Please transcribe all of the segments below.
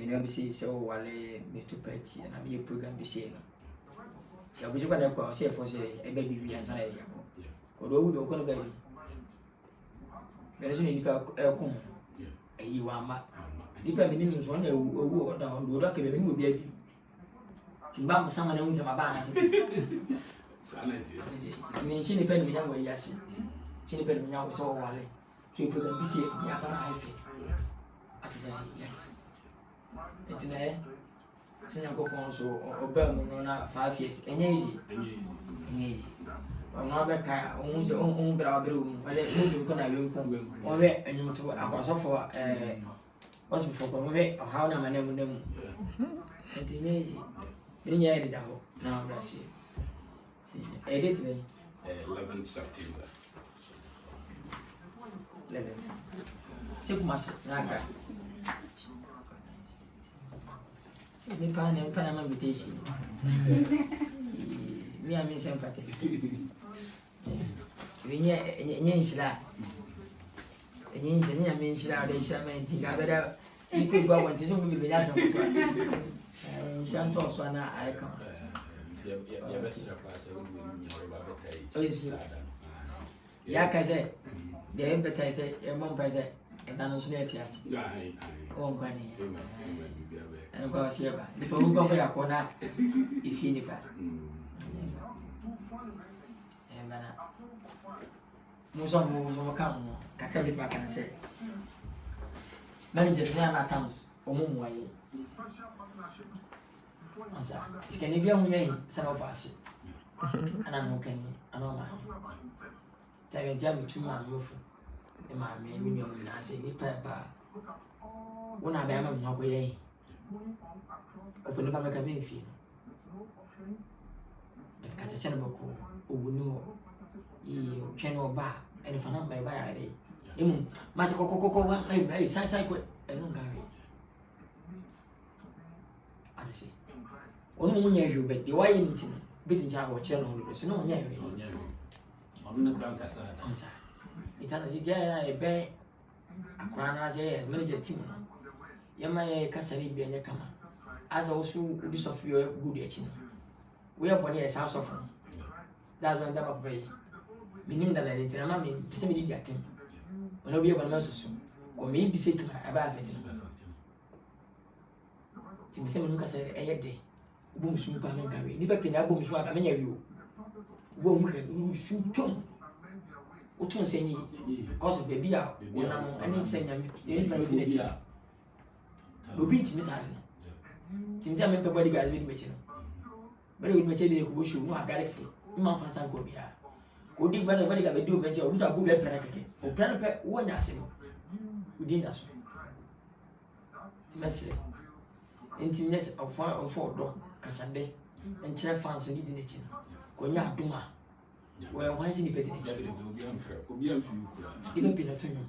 never be say so wale me to party and I'm your program be saying. So we go there say for say a baby be answer ya ko. Ko do wo ko baby. Bere so ni pa ko. Ayi wa ma. Ni pa me ni so na owu o da do do ka be ni obi abi. Timba mo sama na hu sama ba na se. Sanity. Me shi ni pa ni nya wo yasi. Shi ni pa ni nya wo so wale. So program be say ya ba na haife. Ati say yes. Etina e senya kopon so oba mu no na 5 years enye easy ono be ka ohun se ohun bra bra mu wale mu ko na we ko o we enyum to akwaso fo was before ko we how na mane mu na mu etina easy ni nya ede da ho na bra si edit me 11 September 11 Tipo mas na ka ni pana ma invitation. Me am sem fate. Vinya nshira. Nya me nshira de nshira me ntinga beda ni ko gwa wanti so me be nya sam ko. Nsham to so na ai kan. Ya besra class e wo ni Yoruba betai. Ya kaze. De betai se e mon pese e dano so ne tias. Ai. O kwani. Amen. Odehyieba. Nipa hu kwa ya kona ifi nipa. Bana. Muso kan no. Kakra nipa kan se. Managers na accounts omumu aye. Asa. Sikani bia hu yen sana ofasi. Ana no kani, ana ma. Tabe dia mutuma yofu. E ma me mi na se nipa ba. Wona ba ma mu akoye. Open up a main fee. But Catachan Boko, who know you can bar and if I'm by a day. Master Coco, I say, and no Gary. I say, only near you, but the way beating Java channel, so no near you. On the ground, answer. It has a bear, a crown as a manager's team. Yama Cassari be a kama. As also this of your good etching. We are born as house of them. That's when that way. Meaning that I didn't tell me, semi jacking. When we have a mouse, or maybe sick about it. Tim Seminka said a day. Boom, soon come and carry. Never pin a boom swap. I mean, you boom, shoot tongue. Utun saying, cause baby out, and then saying, I'm no beat Miss Allen. Tinta me pebody guys with me. But with me, they could show no directly. Man for some cobia. Could dig by the body I do venture with a good penalty. Or plan a pet one as within us. Timessi. Intimacy of 4 or 4 door, Cassabe, and chair fans and eating it. Conya Duma. Well, why is he petting it? Even Pinatonium.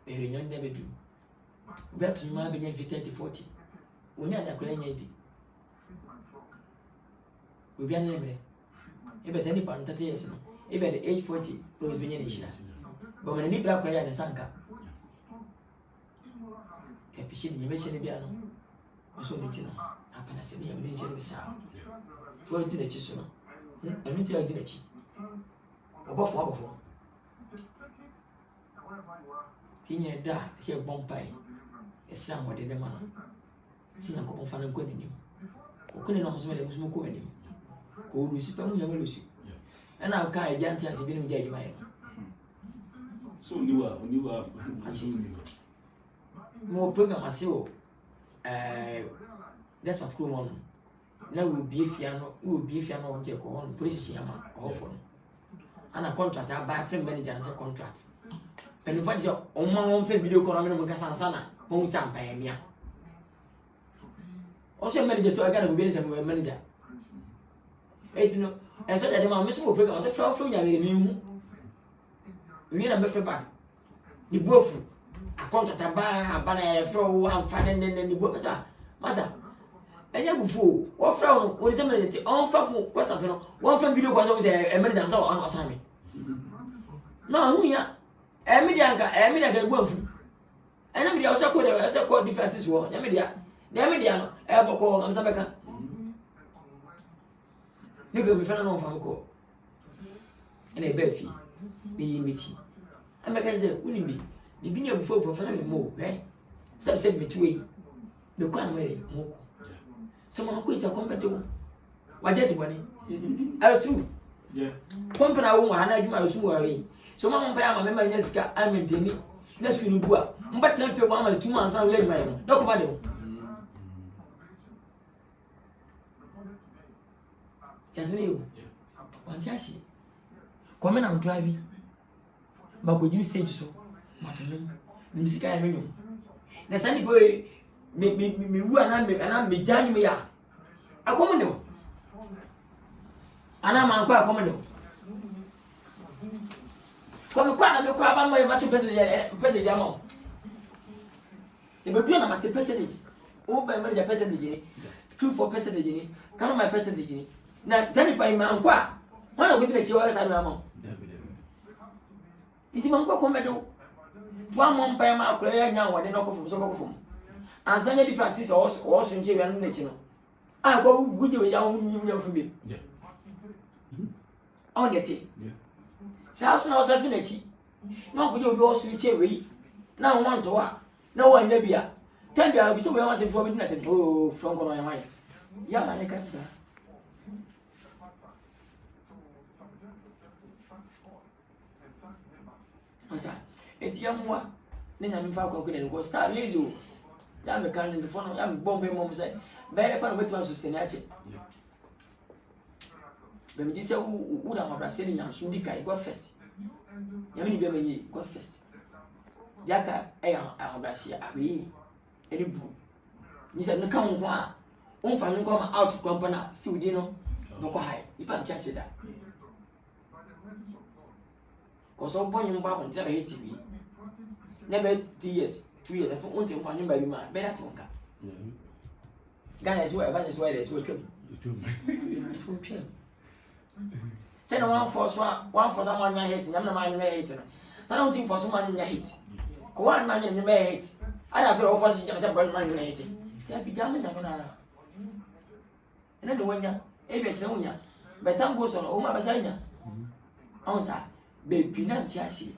A young never do. Bet you might be 30-40. We are not playing maybe. We be unlimited. If there's any part 30 years, if at age 40, those be nation. But when any black player and Sanka, Tapishing, you mentioned the piano. I saw it. Happen as a near didn't say the sound. 12 to the chisel. I need to like the chi. Above what before. Tina da, say a bomb pie. Some what did the man. See, I'm going to find a good in him. Who couldn't know how was more in him. Who will see Pam Lucy? And I'll carry the answer as a bit of judge mine. So you are more program as you. That's what cool on. Now will be if you are not take on police or phone. And a contract, I buy a friend manager as a contract. And if I say, oh, my own video call, I'm going to Sana. Won't some pay me. Also, manager to a kind of business and manager. It's no, and so that the mamma will bring out the flower from you. We need a better back. The both a contract a bar, a banner, throw one fan and the book. Massa, and you fool, what frown, what is a minute? On for what does one from video was always a minute and so on assignment. No, who ya? A medianca, a medianca, ena me dia ose ko de ese ko differences wo nya me dia no e boko am sabeka ni ko me fana no fa ko ena e ba fi ni yimiti ameka ze uni bi bibi ni abufo fana me mo sɛ meti wei me kwa na mere moko sɛ mo ko isa kompete wo waje si bone true kompete na wo ma na adwuma so wo we so mo mpa ya ma me ma nya sika amintemi na sukuru bu a mbata na fe wo ama 2 months na wo adwuma yo dɔkɔ ba de wo jasmine yo wantiashi come na driving ba ko jim stage so matono mi sika ya menyo na sani boy me wu ana me janyu me ya akomo ne ana man kwa akomo ne ko me kwa na me kwa ba mo ma to pese de amo e be na ma te pese de o ba me de pese de ni 2 pese de ni kama my pese de ni na sani pa man kwa wana go bi na chi wa sa na amo iti man kwa ko me do twa mo mpa ma akora ya nya wode no kofom so kofom ansanya different is also nche wi anu nechi no a ko wuje we ya hu nyi fu bi on get sa so na so fi nechi no ko je obi oso nche we na won want to wa na wa nya bia tan bia bi so we wan se fo bi na te o from ko no ya mai ya na ne ka sa asa eti amwa ne nyame fa kwa kene ko star yezo ya me kan before no ya me bombe mom say bere pa no betima sustain ache be me jise u da hobra se ni nyam so di kai god first ya me ni be me god first jaka e hobra se awi eni bu mi se no kan ho a on fa no ko ma out company still di no no ko hai ipa mcha se da ko so bonyu mba ko ntebe hitibi never 2 years for unti mfanyu mba bima better to nka Ghana is where is where is welcome it will kill say no one for someone nya hate nyam na man nya hate no say no thing for someone nya hate ko one man nya hate ada feel offer si say boy man nya hate ya bi jam nya na ina do wanya e be kire wunya betam go so no o ma ba say nya on sa be pinanti asi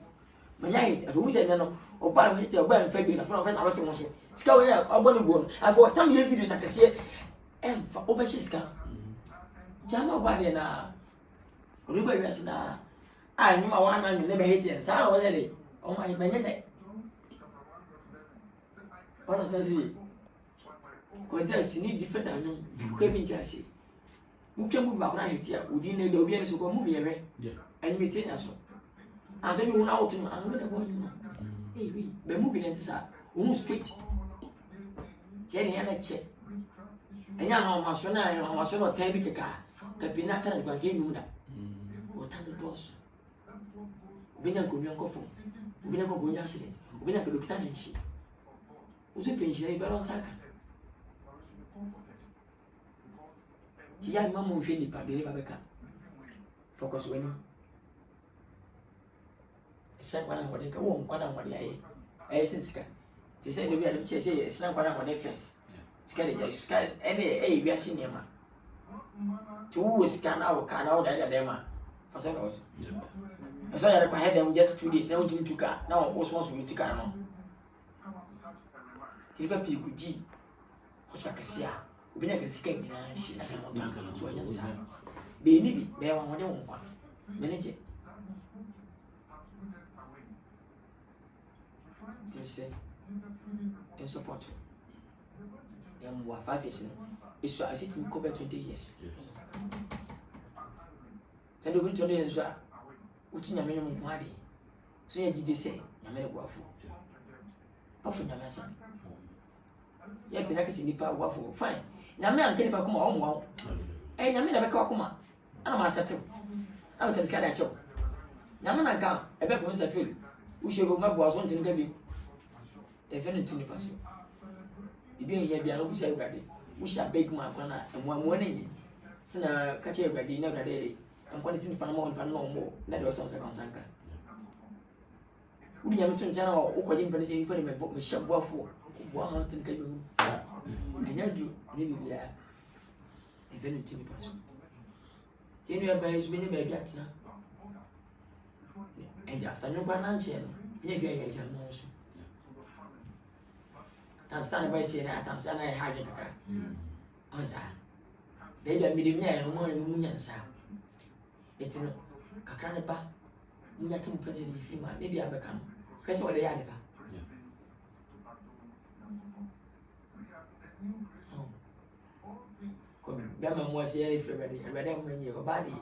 manya hate afi wuze no oba hate oba mfa bi na fa offer abati mo so sika we obo ni go afi o tam ye videos akese emfa oba shi sika jama oba de na oruba wiase na a nyuma wa na ne be hate sa na wo de o ma manya ne wala tasi ko ta sini different anu ko bi ntasi mukwe move ba na hate ya udi ne do bi en so ko move ye we enyi tinya so ase bi wona wotu an go de boy no we be moving into sa o straight je ne yana che enya ha ma so na tan bi keka ka bi na tan gba ge nu da o tan do so obinya ko nyan ko fo obinya ko gonya accident obinya ko dokita na nchi o se pension e ba saka ti ya mama o hwe ni pa de ni ba beka focus we no esa kwa na ngode ka wo nkwa na ngode aye sika ti se ne bi a che esa kwa na ngode first sika de ja sika ene bi asi nema tu sika na o ka na o da ma fa se no so esa ya kwa head them just 2 days na o jim tuka na o so so tuka no ti ba pi kuji o sa kasia obi na ka sika bi na shi na ka no so ya sa be ni bi be wa ngode wo nkwa manager say in support them 5 years it's so I sit in cover 20 years tell you 20 years uti nyame no mo ade so ya gide say nyame no gwafo afu nyame sa ya bi na kesi nipa gwafo fine nyame an kenipa kuma o mo nyame na beka kuma ana ma settle ana tem ska da chew nyame na ka ebe ko se feel u shego mabo aso ntin ka bi even to nipa so bibi en ya bia no busa ibrade busa big man kwa na amwa ne sina ka che ibrade na ibrade en kwa tin nipa na mo nipa no mo na de so sanka Who you to channel or what you put in my book, Michelle Waffle, 100 people. And you do, maybe we are a very timid person. Then you have by his winning baby at now. And after no one answer, maybe I get your nose. I'm standing by saying that I'm standing I hide the crack. Answer. Baby, I made him no more in Union, sir. It's no Kakanapa. We are two president female, maybe I become. First what they are. Bema was here if ready, and ready when your body.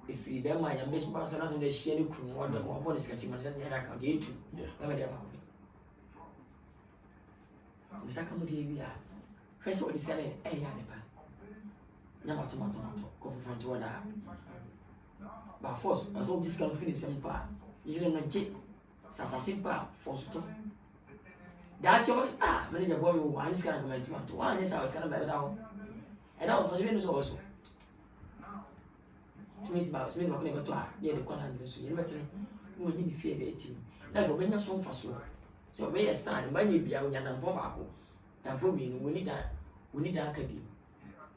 If you be my ambition, person on the shady crew, or the one is casting my account, you too. Remember the other. Mr. Comedy, we are. First what is getting a yanipa. Never tomato, go for front to order. By force, as all this can finish some part. You don't know, Jake. Sasa simple, force to. That's your star. Manager boy, one is going to come to one. Yes, I was going to down. And I was for the windows also. Smith was made of never to her, near the corner of the sea. You better who didn't fear 18. Therefore, when you're so for so. So, may I stand by you be out and Bobaco. And put me we need that cabin.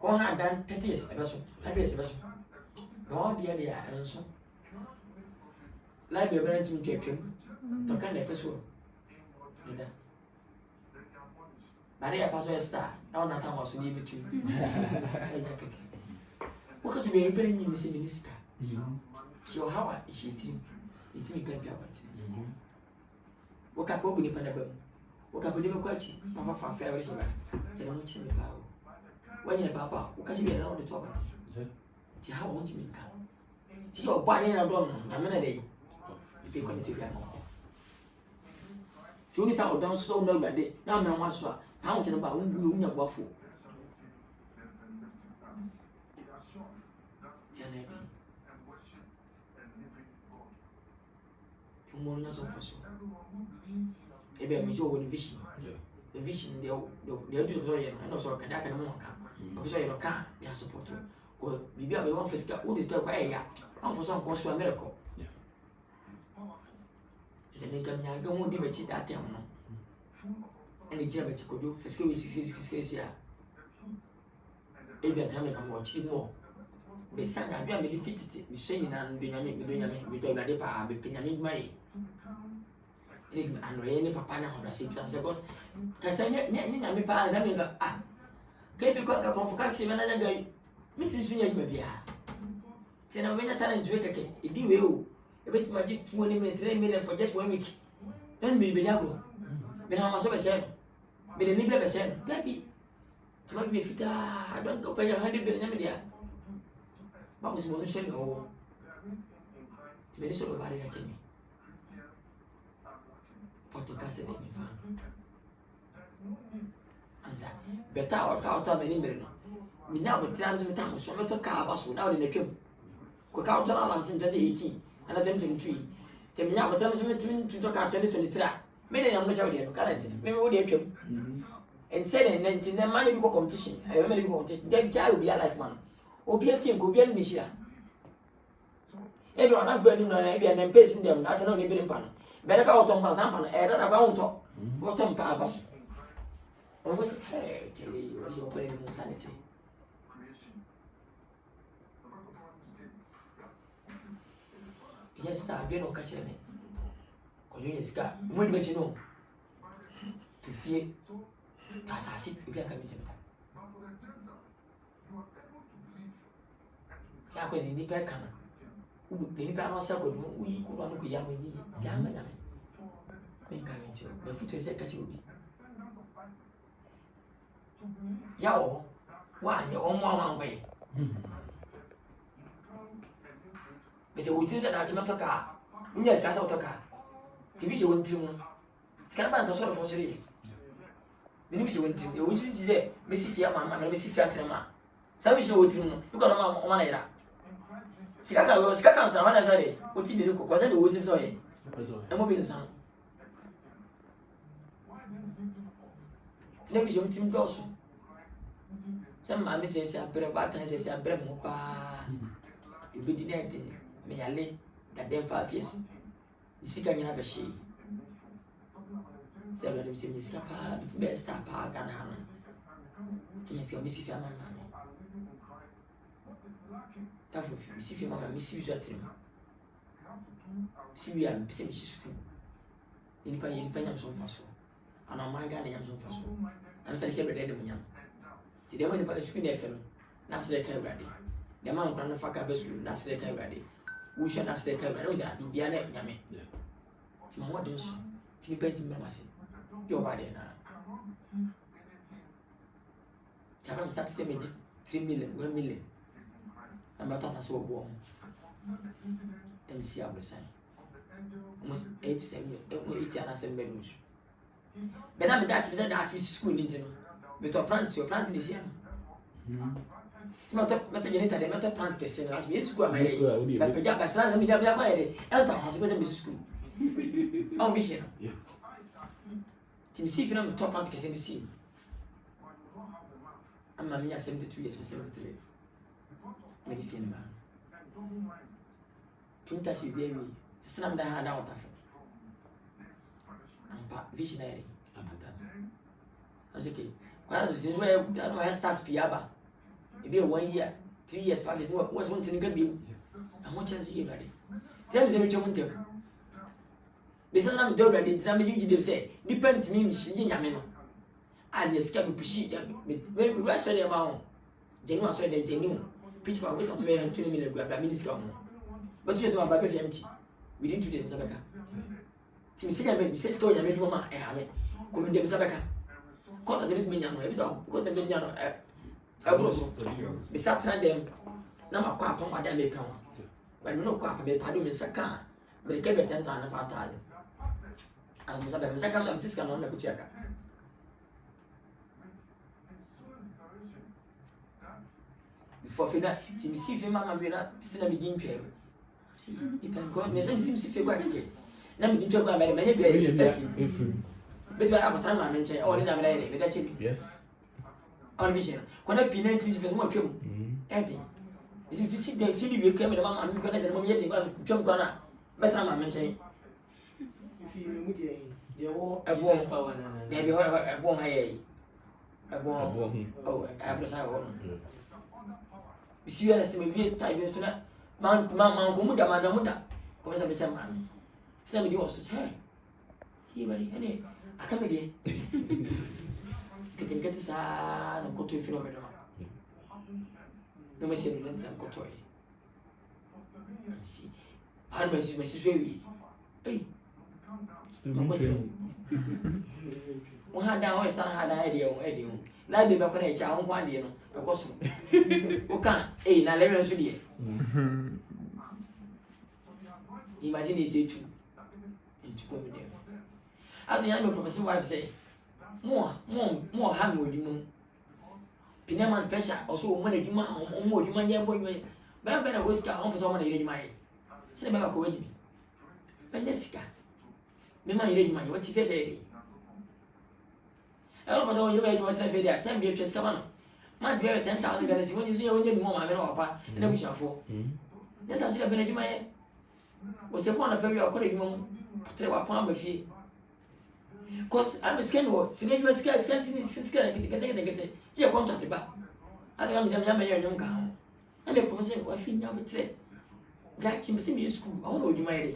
Go hard done 30 years, a vessel, 100 years a vessel. God, dear, and so. Like the event to take him, to kind of first one. Maria Pastor Star, now not I was leave it to you. What could you be very new, Miss Minister? So, how is she? It's me, can't be about it. What up open upon a bum? What up with a question? Papa for fairy sugar. Tell him to me, Pao. When you're Papa, what can you get on the top of it? See how won't you come? See your body and I don't know. I'm in a day. If you're going to be a more. So, Miss Out don't so know that day. Now, no one's so. How much about your waffle? Janet. Tomorrow, not so for so. Maybe I'm your vision. The vision, the auditorium, and also a Kadaka and Monka. Also, you can't, they are supposed to go. Be a one fiscal, who is the way? I'm for some course to a miracle. If they make a young woman, that time. And the German could do for skill is here. Maybe I can watch it more. The son, I am defeated, the singing and Benjamin, with all the depa, with Benjamin May. And really, Papa, now, I see some seconds. Cassandra, me, pa, let me go. Ah, can you call a convocation another guy? Mrs. Senior, maybe. Then I'm going to tell him to make a cake. It will. A bit magic 20 minutes, 3 minutes for just 1 week. Then be Bilago. Then how much of a seven? Been a liberal percent, Debbie. It's not be fit. I don't go pay 100 billion. What was more than oh, to be so about it at me. Porto Casa de me found. Answer. Better or out of any minute. Me now with transit time, so much of car was now in the cube. Cook out on Lance in 2018 and 2023. Say me now with them to talk out 2023. Many numbers out there, current. Maybe what they come. And said, and then in the money competition, I remember competition. Then child will be a life man. Or be a film, go be a mission. Everyone have very known and then pacing them, not an only billion pound. Better go out on Pazampan, and I won't talk. What on Pabas? Or was it? Hey, Tilly, was opening the insanity. Yes, sir, you know, catch me. You scar, when you know to fear to assassinate if you are coming to me. That was in the back. Who the Nipano circle, we could want to be young with Jammy. The foot is a catch. Yao, why your own one way? Mr. Wood is an automatic car. Yes, that's autocar. Division went through. Scaraban's a sort of fossil. The news went through. You wish there, Missy Fiamma, and Missy Fiatrema. Service would through. You got a man. Sicaka was Scacans, and one as I say, what you do, because I do with him. Sorry, I'm moving some. Television team also. Some mammy says, I'm better about time, says, I'm better. You be denied me. I lay that them 5 years. Sika nyina be hye Say let him see me scapa, but best star park and Hanan. Yes, you miss if I'm a man. Tough of you, see if you want to misuse at him. See, we are same school. Independent so far so. And on my gun, I am so far so. I'm saying every day, the young. The demon in the screen, they fell. That's the time ready. The man grand fuck up school, that's the time ready. We shall not stay time ready. Be a name, Yammy. To my audience, you painting my massy. Your body now. Taram starts saying 3 million, 1 million. I'm not a so warm. MC will say. Almost 8 to 7, 8 and 7 bedrooms. But I'm that is school into me. But your plant is here. It's not a generator, they not plant the same as me school. My but Pajamas, I'm not a hospital school. Oh, vision. Tim see if I'm top plant in the sea. I'm a mere 72 years and 73. Many film man. Tuntas you bear me. Slam the hand out of it. I'm visionary. I'm okay. Quite since where I don't have stars Piaba. It be 1 year, 3 years, 5 years. What's one thing can be? I want chance you ready. Tell me the return winter. They said I'm done ready. Tell me you say, depend to me, she Yamino. And the scam push maybe rush on your mouth. Genuine said the genuine. Pitch for without 20 million grab that minutes come. But you do a baby empty. Within 2 days, Sabaka. Tim Sina says, story I made Mama, I have it. Come in them Sabaka. Caught the minion, every time, got the minion. I was beside them. Now my quack on my damn account. But no quack made Padu in Saka, but it gave a 10,000 5,000. I was about Saka and Tiscan on the Kuchaka. Before Fina, Tim see Mamma Villa, still begin to see, you can go, there's some seems to feel like it. Now we need to go about many good. But I have a time I mentioned all in a lady with that chip. Yes. On vision. When I pinch this was more true. Eddie. If you see the Philip, you came with a man, I'm going to move yet, jump on a better I mentioned. If you remove the war, I won't power. Maybe I won't hire. I won't. Oh, I have a one. You see, I estimate type is to Mount Kumuda, Manamuda. Come as a better man. Send me also. Hey, here, any. I come again. Get this and go to a phenomenon. No message and go to it. See, I must Mrs. Baby. Hey, Still good. One had now, I start had an idea on Eddie. Like the back on a child, 1 year, of course. Okay, hey, now let us see. Imagine this too. And to go with them. At the end of Professor Wife say, more harm with you. Pinaman pressure, also money demand, or more demand, yeah, boy. But better whisker on someone ready my. Tell me about courage me. Benesca. Mamma ready my, what if you say? I don't know you ready what I feel there, 10 beer just come on. Man's very 10,000 guys, when you see only more, I know, papa, and then we shall fall. Yes, I should have been a my. Was a one of very according to a palm of you. Cause I'm a skin war, see you scared, scared, get it. You're contracted back. I think I'm a young girl. I'm a person who I feel now with it. That you must be in school, I don't know you might.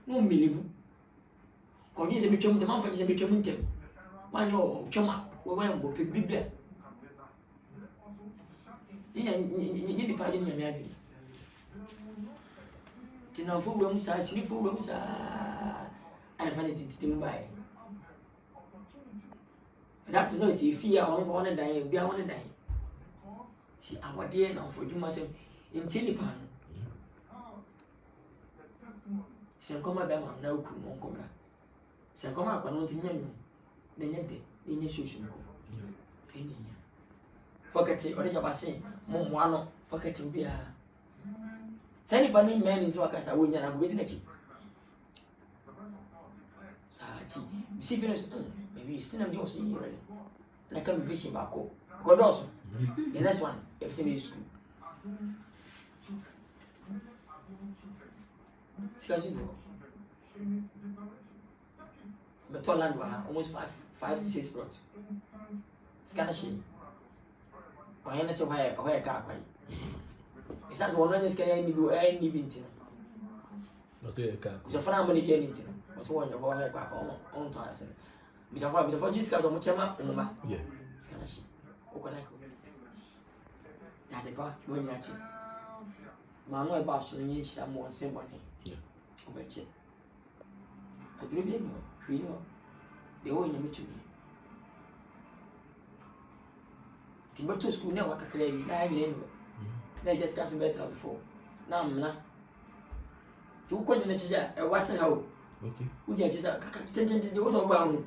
No, believe. Cause you become the man for the becoming them. One more, come up, we won't be big there. You need to pardon your maybe. Tina full rooms are silly full rooms are. And find it to buy. That's no fear on one day, be on a day. See our dear now for you myself in Chilipan. Sankoma Dama now come on Comra. Sankoma can not remember the Yente in your social. Forget it, or is about saying, Mono, forget to be a. Send a man into a casa, I wouldn't have written it. See, maybe it's still a dose in here. And I come fishing back. God also. The next one, everything is school. But all land almost 5 to 6 plots. Scanning. Or Henderson, where a car. It's not one of the scanning you any binting. It's a family game. Was one of our back on to us. Mr. Fabio, for this cause of Muchama, yeah. Scanning. Okonako. That the bar, when you're actually. Mamma about to reach that more simple. Yeah. Obey. I do know. They owe you to me. Timber school now, what a craving, I have anyway. They just got some better before. Now, I'm 2 coordinates, a wasn't how. Okay. Who just 10 to the auto bound.